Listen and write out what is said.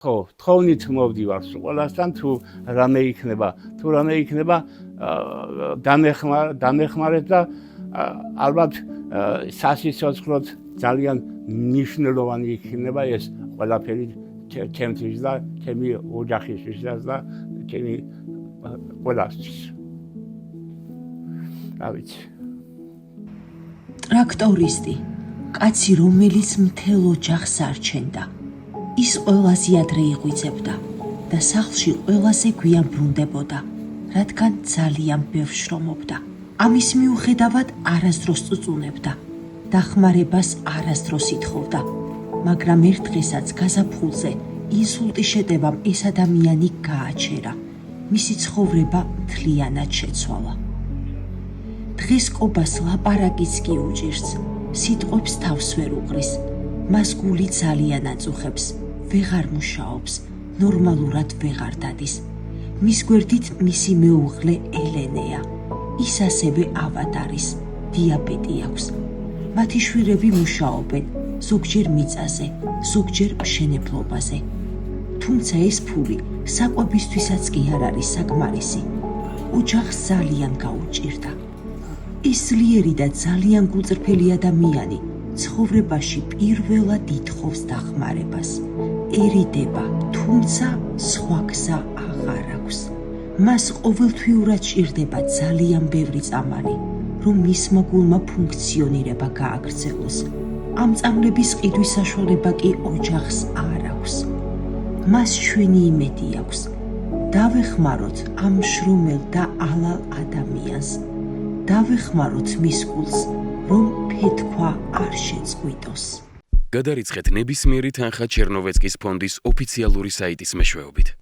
ხო, თხოვნით მოვდივარ ყველასთან თუ რამე იქნება დამეხმარეთ და ალბათ სასიცოცხლოდ ძალიან მნიშვნელოვანი იქნება ეს ყველაფერი ჩემთვის და ჩემი ოჯახისთვის და ჩემი ყველასთვის. რა ვიცი. ტრაქტორისტი, კაცი რომელიც მთელ ოჯახს არჩენდა. ის ყველაზე ადრე იღვიძებდა და სახლში ყველაზე გვიან ბრუნდებოდა, რადგან ძალიან ბევრ შრომობდა. ამის მიუხედავად არასდროს წუწუნებდა, დახმარებას არასდროს ითხოვდა, მაგრამ ერთ დღესაც გაზაფხულზე ინსულტის შეტევამ ეს ადამიანი გააჩერა. მისი ცხოვრება მთლიანად შეცვალა. დღეს კობას ლაპარაკიც კი უჭირს, სიტყვებს თავს ვერ უყრის, მას გული ძალიან აწუხებს, ვეღარ მუშაობს, ნორმალურად ვეღარ დადის. მის გვერდით მისი მეუღლე ელენეა. ის ასევე ავად არის, დიაბეტი აქვს. მათი შვილები მუშაობენ, ზოგჯერ მიწაზე, ზოგჯერ მშენებლობაზე. თუმცა ეს ფული საკვებისთვისაც კი არ არის საკმარისი. ოჯახს ძალიან გაუჭირდა. ის ძლიერი და ძალიან გულწრფელი ადამიანი ცხოვრებაში პირველად ითხოვს დახმარებას. ერიდება, თუმცა სხვა გზა აღარ აქვს. მას ყოველთვიურად ჭირდება ძალიან ბევრი წამალი, რომ მისმა გულმა ფუნქციონირება გააგრძელოს. ამ წამლების ყიდვის საშუალება კი ოჯახს არ აქვს. მას ჩვენი იმედი აქვს. დავეხმაროთ ამ შრომელ და ალალ ადამიანს. დავეხმაროთ მის გულს, რომ ფეთქვა არ შეწყვიტოს. გადარიცხეთ ნებისმიერი თანხა ჩერნოვეცკის ფონდის ოფიციალური საიტის მეშვეობით.